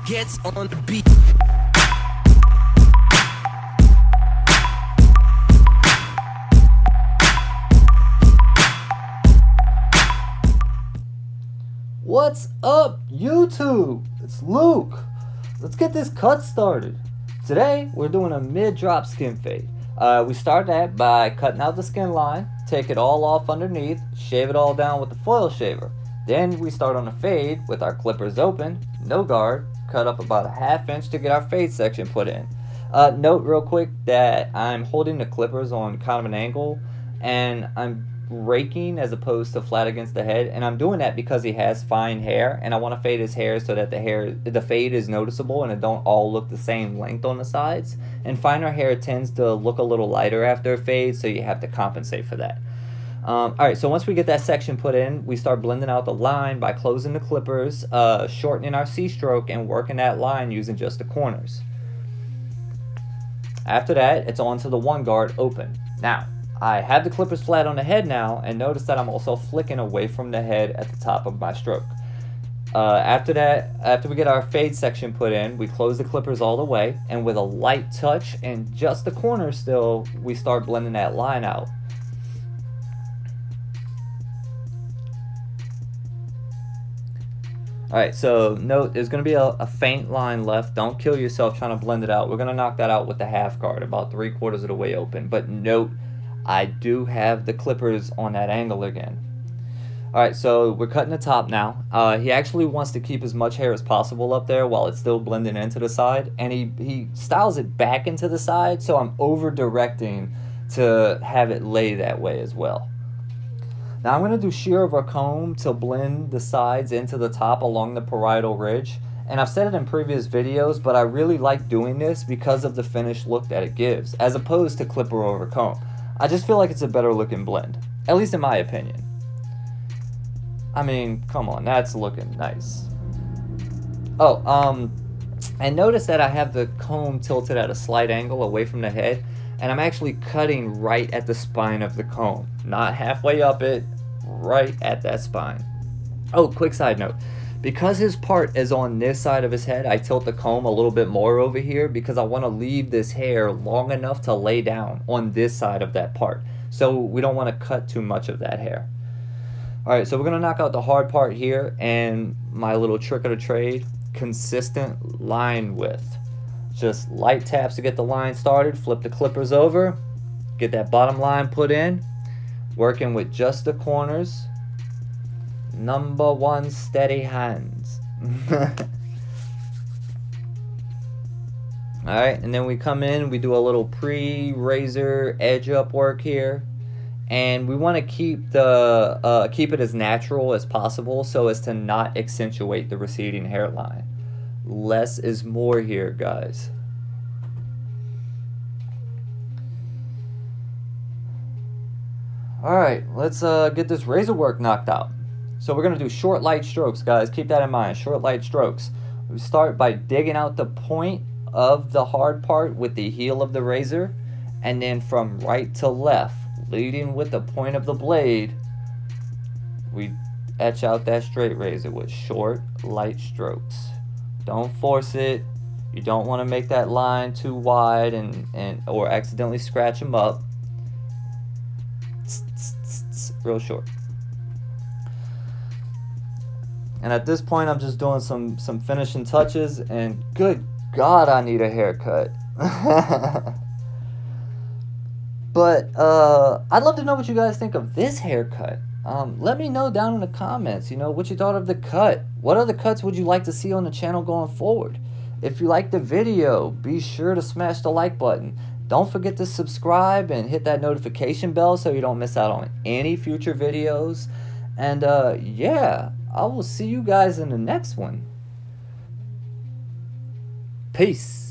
gets on the beat. What's up, YouTube? It's Luke. Let's get this cut started. Today, we're doing a mid-drop skin fade. We start that by cutting out the skin line, take it all off underneath, shave it all down with the foil shaver. Then we start on a fade with our clippers open, no guard, cut up about a ½ inch to get our fade section put in. Note real quick that I'm holding the clippers on kind of an angle, and I'm raking as opposed to flat against the head, and I'm doing that because he has fine hair and I want to fade his hair so that the fade is noticeable and it don't all look the same length on the sides. And finer hair tends to look a little lighter after a fade, so you have to compensate for that. Alright, so once we get that section put in, we start blending out the line by closing the clippers, shortening our C-stroke, and working that line using just the corners. After that, it's on to the one guard open. Now, I have the clippers flat on the head now, and notice that I'm also flicking away from the head at the top of my stroke. After that, after we get our fade section put in, we close the clippers all the way, and with a light touch and just the corners still, we start blending that line out. Alright, so note there's going to be a faint line left. Don't kill yourself trying to blend it out. We're going to knock that out with the half guard, about 3/4 of the way open. But note, I do have the clippers on that angle again. Alright, so we're cutting the top now. He actually wants to keep as much hair as possible up there while it's still blending into the side. And he styles it back into the side, so I'm over-directing to have it lay that way as well. Now I'm going to do shear over comb to blend the sides into the top along the parietal ridge. And I've said it in previous videos, but I really like doing this because of the finished look that it gives, as opposed to clipper over comb. I just feel like it's a better looking blend, at least in my opinion. I mean, come on, that's looking nice. Oh, and notice that I have the comb tilted at a slight angle away from the head, and I'm actually cutting right at the spine of the comb, not halfway up it, right at that spine. Oh, quick side note. Because his part is on this side of his head, I tilt the comb a little bit more over here because I want to leave this hair long enough to lay down on this side of that part. So we don't want to cut too much of that hair. Alright, so we're going to knock out the hard part here, and my little trick of the trade, consistent line width. Just light taps to get the line started, flip the clippers over, get that bottom line put in, working with just the corners. Number one, steady hands. Alright, and then we come in, we do a little pre-razor edge up work here. And we want to keep it as natural as possible so as to not accentuate the receding hairline. Less is more here, guys. Alright, let's get this razor work knocked out. So we're going to do short, light strokes, guys. Keep that in mind. Short, light strokes. We start by digging out the point of the hard part with the heel of the razor. And then from right to left, leading with the point of the blade, we etch out that straight razor with short, light strokes. Don't force it. You don't want to make that line too wide or accidentally scratch them up. Real short. And at this point, I'm just doing some finishing touches, and good God, I need a haircut. But I'd love to know what you guys think of this haircut. Let me know down in the comments, what you thought of the cut. What other cuts would you like to see on the channel going forward? If you liked the video, be sure to smash the like button. Don't forget to subscribe and hit that notification bell so you don't miss out on any future videos. And yeah, I will see you guys in the next one. Peace.